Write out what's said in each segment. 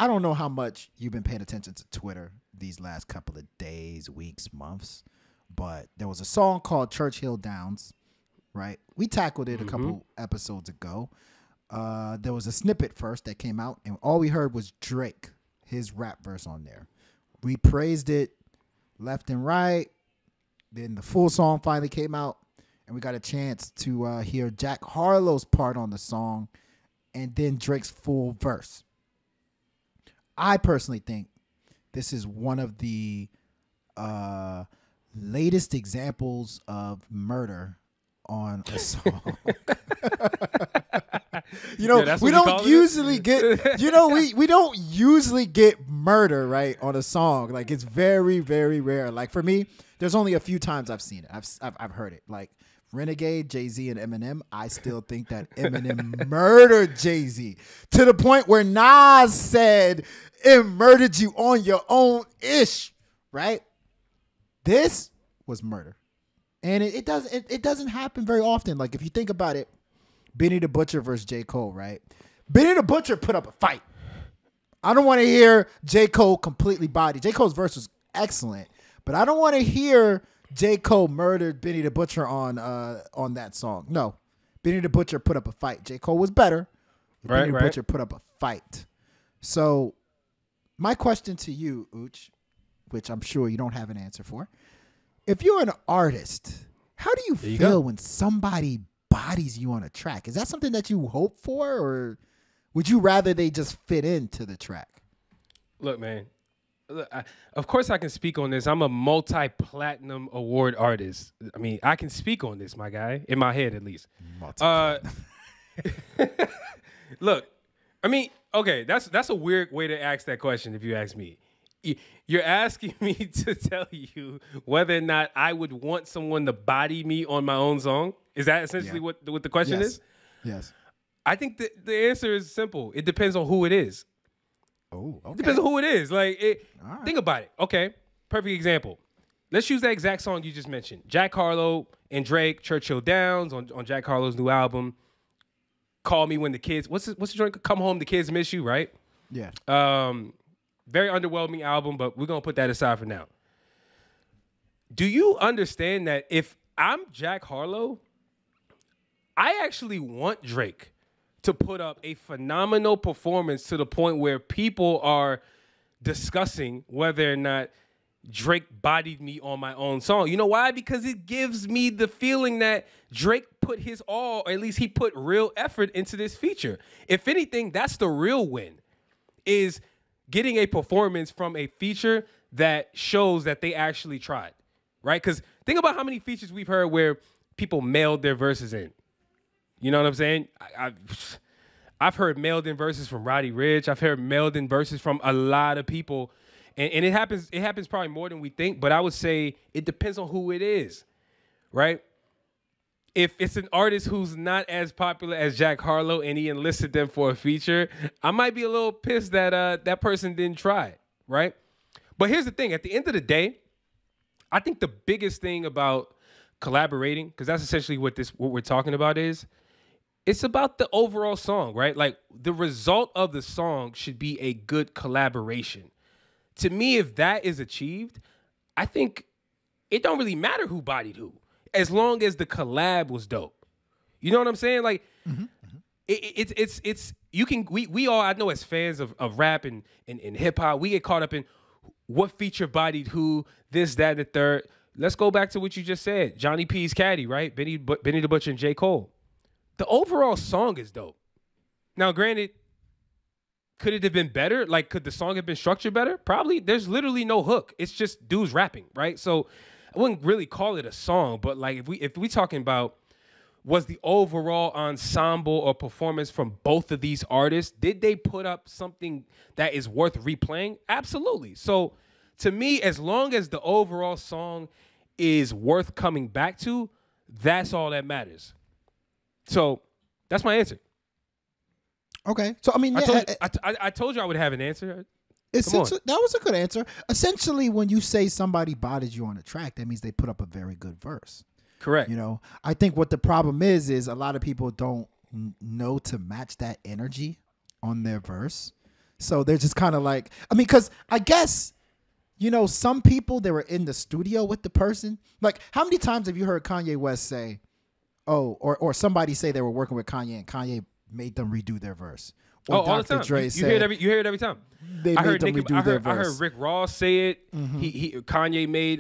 I don't know how much you've been paying attention to Twitter these last couple of days, weeks, months, but there was a song called Churchill Downs, right? We tackled it a couple episodes ago. There was a snippet first that came out, and all we heard was Drake, his rap verse on there. We praised it left and right. Then the full song finally came out, and we got a chance to hear Jack Harlow's part on the song and then Drake's full verse. I personally think this is one of the latest examples of murder on a song. We don't usually get, we don't usually get murder, right, on a song. Like, it's very, very rare. Like, for me, there's only a few times I've seen it. I've heard it. Like, Renegade, Jay-Z, and Eminem, I still think that Eminem murdered Jay-Z to the point where Nas said, it murdered you on your own ish, right? This was murder. And it doesn't happen very often. Like, if you think about it, Benny the Butcher versus J. Cole, right? Benny the Butcher put up a fight. I don't want to hear J. Cole completely bodied. J. Cole's verse was excellent, but I don't want to hear J. Cole murdered Benny the Butcher on that song. No. Benny the Butcher put up a fight. J. Cole was better. Benny the Butcher put up a fight. So my question to you, Ooch, which I'm sure you don't have an answer for. If you're an artist, how do you feel when somebody bodies you on a track? Is that something that you hope for, or would you rather they just fit into the track? Look, man, of course I can speak on this. I'm a multi-platinum award artist. I mean, I can speak on this, my guy, in my head at least. Look, I mean, okay, that's a weird way to ask that question if you ask me. You're asking me to tell you whether or not I would want someone to body me on my own song? Is that essentially what the question is? Yes. I think the answer is simple. It depends on who it is. Oh, okay. It depends on who it is. Like, right. Think about it. Okay, perfect example. Let's use that exact song you just mentioned. Jack Harlow and Drake, Churchill Downs on Jack Harlow's new album. Call Me When the Kids. What's the joint? Come Home, the Kids Miss You, right? Yeah. Very underwhelming album, but we're going to put that aside for now. Do you understand that if I'm Jack Harlow, I actually want Drake to put up a phenomenal performance to the point where people are discussing whether or not Drake bodied me on my own song. You know why? Because it gives me the feeling that Drake put his all, or at least he put real effort into this feature. If anything, that's the real win, is getting a performance from a feature that shows that they actually tried, right? Because think about how many features we've heard where people mailed their verses in. You know what I'm saying? I've heard mailed in verses from Roddy Ricch. I've heard mailed in verses from a lot of people. And it happens probably more than we think, but I would say it depends on who it is, right? If it's an artist who's not as popular as Jack Harlow and he enlisted them for a feature, I might be a little pissed that that person didn't try, right? But here's the thing. At the end of the day, I think the biggest thing about collaborating, because that's essentially what we're talking about is, it's about the overall song, right? Like, the result of the song should be a good collaboration. To me, if that is achieved, I think it don't really matter who bodied who, as long as the collab was dope. You know what I'm saying? Like, it's we all, I know, as fans of rap and hip hop, we get caught up in what feature bodied who, this, that, and the third. Let's go back to what you just said. Johnny P's Caddy, right? Benny the Butcher and J. Cole. The overall song is dope. Now, granted, could it have been better? Like, could the song have been structured better? Probably. There's literally no hook. It's just dudes rapping, right? So I wouldn't really call it a song, but like if we talking about, was the overall ensemble or performance from both of these artists, did they put up something that is worth replaying? Absolutely. So to me, as long as the overall song is worth coming back to, that's all that matters. So that's my answer. Okay. So, I mean, I told you I would have an answer. That was a good answer. Essentially, when you say somebody bodied you on a track, that means they put up a very good verse. Correct. You know, I think what the problem is a lot of people don't know to match that energy on their verse. So they're just kind of like, I mean, because I guess, you know, some people, they were in the studio with the person. Like, how many times have you heard Kanye West say, oh, or somebody say they were working with Kanye and Kanye made them redo their verse? Or all the time. Dre you said, hear it every time. They made them redo their verse. I heard Rick Ross say it. Kanye made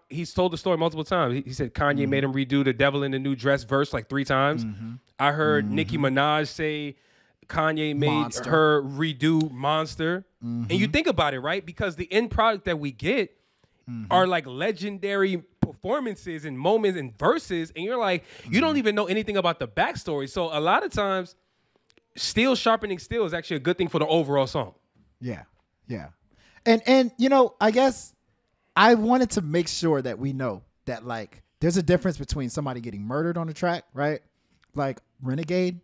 he's told the story multiple times. He said Kanye made him redo the Devil in the New Dress verse like 3 times. I heard Nicki Minaj say Kanye made her redo Monster. And you think about it, right? Because the end product that we get are like legendary performances and moments and verses, and you're like, you don't even know anything about the backstory. So a lot of times, steel sharpening steel is actually a good thing for the overall song. Yeah, yeah. And you know, I guess I wanted to make sure that we know that, like, there's a difference between somebody getting murdered on the track, right? Like Renegade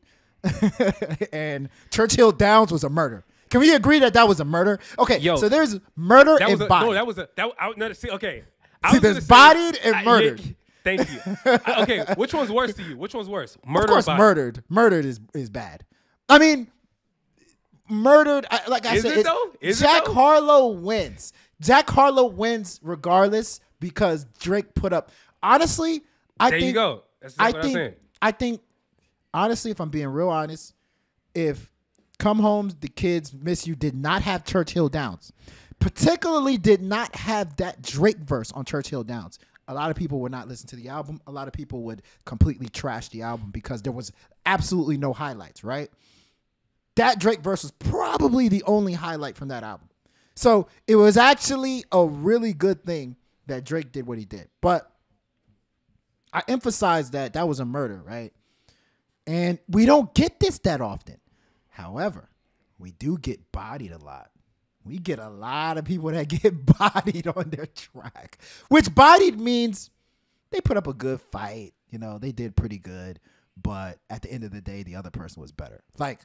and Churchill Downs was a murder. Can we agree that that was a murder? Okay, so there's murder and bodied. No, that was a okay. See, there's bodied and murdered. Thank you. Okay, which one's worse to you? Which one's worse? Murder of course, or murdered. Murdered is bad. I mean, murdered. Like I said, Jack Harlow wins. Jack Harlow wins regardless because Drake put up. Honestly, there you go. That's what I'm saying. I think, honestly, if I'm being real honest, if Come Home, The Kids Miss You did not have Churchill Downs, particularly did not have that Drake verse on Churchill Downs, a lot of people would not listen to the album. A lot of people would completely trash the album because there was absolutely no highlights, right? That Drake verse was probably the only highlight from that album. So it was actually a really good thing that Drake did what he did. But I emphasize that that was a murder, right? And we don't get this that often. However, we do get bodied a lot. We get a lot of people that get bodied on their track, which bodied means they put up a good fight. You know, they did pretty good. But at the end of the day, the other person was better. Like,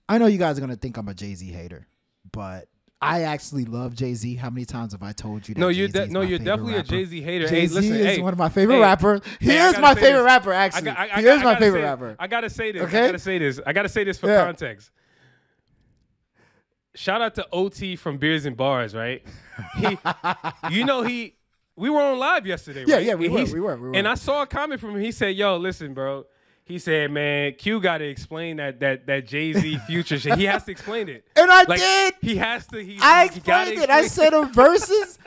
I know you guys are going to think I'm a Jay-Z hater, but I actually love Jay-Z. How many times have I told you that? You're definitely rapper. A Jay-Z hater. Jay-Z is one of my favorite rappers. He is my favorite rapper, actually. He is my favorite rapper. I got to say this. Okay? I got to say this for context. Shout out to OT from Beers and Bars, right? We were on live yesterday, right? Yeah, we were. And I saw a comment from him. He said, yo, listen, bro. He said, man, Q got to explain that Jay-Z Future shit. He has to explain it. And I did. He has to. I explained it. I said a verses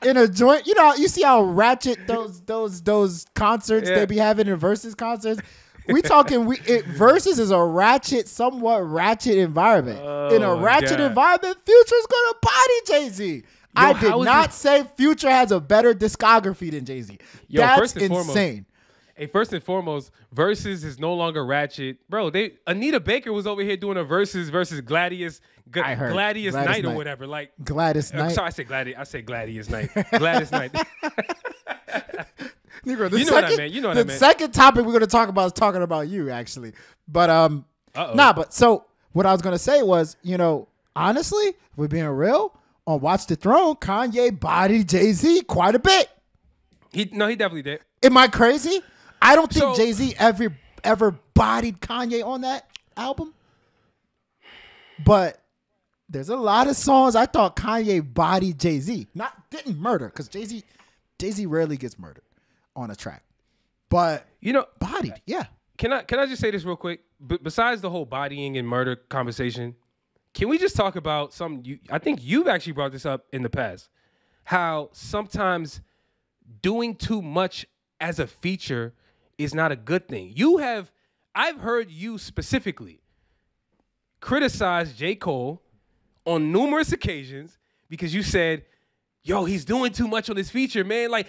in a joint. You know, you see how ratchet those concerts they be having in versus concerts. We talking. Versus is a somewhat ratchet environment. In a ratchet environment, Future's gonna body Jay-Z. I did not say Future has a better discography than Jay-Z. That's insane. First and foremost, Versus is no longer ratchet, bro. Anita Baker was over here doing a versus Gladys Knight or whatever. Like Gladys Knight. Sorry, I said Gladys Knight. Gladys Knight. Negro, the second topic we're gonna talk about is talking about you, actually. But but so what I was gonna say was, you know, honestly, if we're being real, on Watch the Throne, Kanye bodied Jay-Z quite a bit. He definitely did. Am I crazy? I don't think Jay-Z ever bodied Kanye on that album. But there's a lot of songs I thought Kanye bodied Jay-Z. Didn't murder, because Jay-Z rarely gets murdered on a track. But bodied, yeah. Can I just say this real quick? Besides the whole bodying and murder conversation, can we just talk about something? I think you've actually brought this up in the past. How sometimes doing too much as a feature is not a good thing. I've heard you specifically criticize J. Cole on numerous occasions because you said, yo, he's doing too much on this feature, man. Like,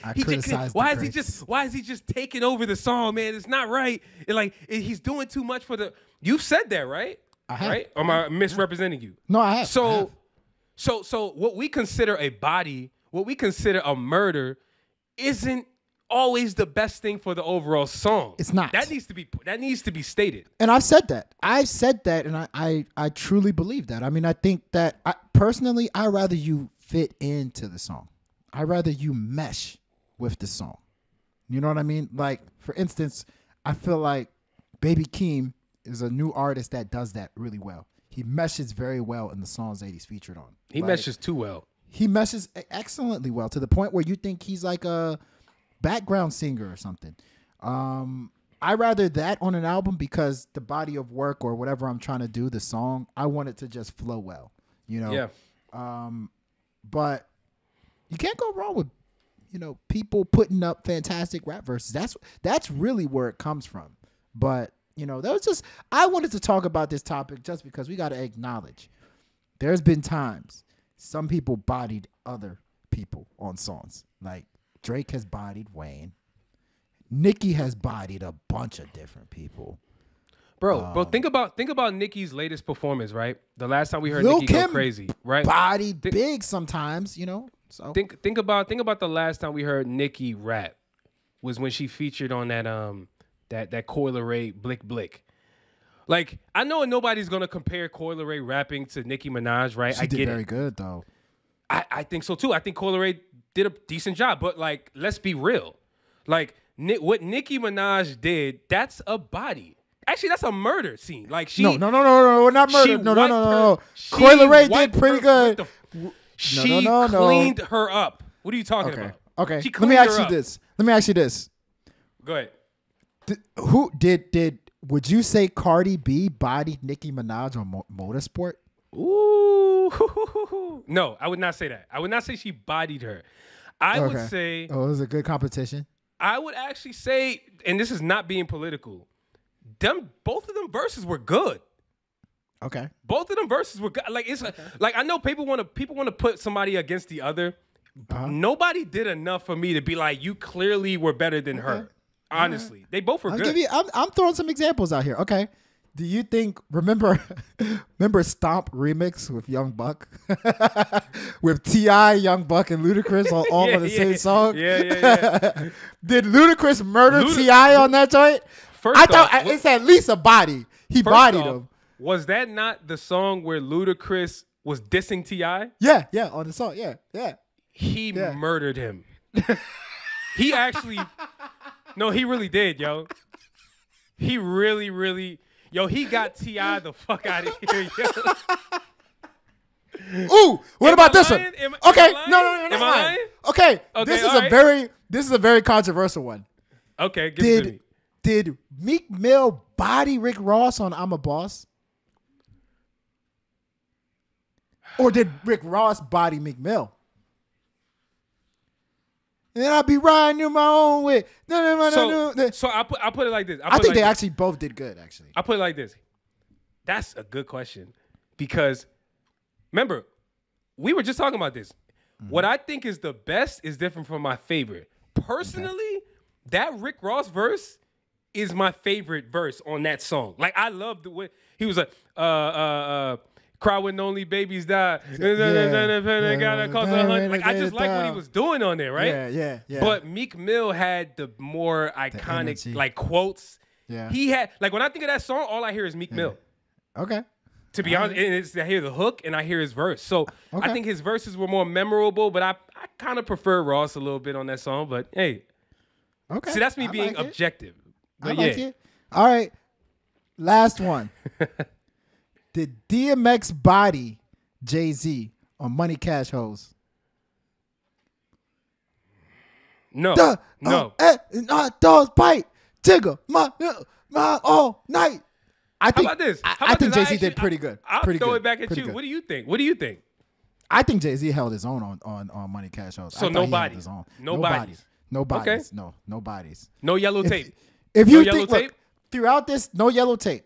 why is he just taking over the song, man? It's not right. He's doing too much for the. You've said that, right? I have. Right? Or am I misrepresenting you? No, I have. So what we consider a body, what we consider a murder, isn't always the best thing for the overall song. It's not. That needs to be stated. And I've said that. And I truly believe that. I mean, I think that personally, I'd rather you fit into the song. I'd rather you mesh with the song. You know what I mean? Like, for instance, I feel like Baby Keem is a new artist that does that really well. he meshes very well in the songs that he's featured on. He meshes too well. He meshes excellently well to the point where you think he's like a background singer or something. I rather that on an album because the body of work or whatever I'm trying to do, the song, I want it to just flow well, you know? Yeah. But you can't go wrong with, you know, people putting up fantastic rap verses. That's really where it comes from. But, you know, that was just, I wanted to talk about this topic just because we got to acknowledge there's been times some people bodied other people on songs. Like Drake has bodied Wayne. Nicki has bodied a bunch of different people. Bro, think about Nicki's latest performance, right? The last time we heard Nicki go crazy, right? Bodied big sometimes, you know. So think about the last time we heard Nicki rap was when she featured on that Coil Ray Blick Blick. Like, I know nobody's gonna compare Coil Ray rapping to Nicki Minaj, right? She did very good though. I think so too. I think Coil Ray did a decent job, but like, let's be real. Like, what Nicki Minaj did, that's a body. Actually, that's a murder scene. Like she No, not murder. No. Coil Ray did pretty good. She cleaned her up. What are you talking about? Okay. Let me ask you this. Go ahead. Who did would you say Cardi B bodied Nicki Minaj on Motorsport? Ooh. No, I would not say that. I would not say she bodied her. I would say, oh, it was a good competition. I would actually say, and this is not being political, both of them verses were good. Okay. Both of them verses were good. Like it's like I know people want to put somebody against the other. Nobody did enough for me to be like, you clearly were better than her. Honestly, they both were good. I'm throwing some examples out here. Okay. Do you think remember Stomp remix with Young Buck with T.I., Young Buck, and Ludacris all on the same song? Yeah. Did Ludacris murder T.I. on that joint? I thought it's at least a body. He bodied him. Was that not the song where Ludacris was dissing T.I.? Yeah, on the song. Yeah. He murdered him. He actually, no, he really did, yo. He really. Yo, he got T.I. the fuck out of here, yo. Ooh, what about this one? Okay, no, Am I lying? Okay, this is a very controversial one. Okay, give it to me. Did Meek Mill body Rick Ross on I'm a Boss? Or did Rick Ross body Meek Mill? And then I'll be riding in my own way. So I'll put it like this. I think they actually both did good, actually. I'll put it like this. That's a good question. Because, remember, we were just talking about this. Mm-hmm. What I think is the best is different from my favorite. Personally, that Rick Ross verse is my favorite verse on that song. Like, I love the way he was like, cry when only babies die. Gotta cost 100. Like, I just like what he was doing on there, right? Yeah. But Meek Mill had the more iconic like quotes. Yeah. He had like when I think of that song, all I hear is Meek Mill. Okay. To be honest, I hear the hook and I hear his verse. So I think his verses were more memorable, but I kind of prefer Ross a little bit on that song. But hey, okay. See, that's me being objective. But I like it. All right, last one. Did DMX body Jay-Z on Money Cash Hoes? No. Dogs bite, jiggle my all night. How about this? I think Jay-Z did pretty good. I'll throw it back at you. Good. What do you think? I think Jay-Z held his own on Money Cash Hoes. So no bodies. No bodies. Okay. No bodies. No yellow tape. If you think, look, throughout this, no yellow tape.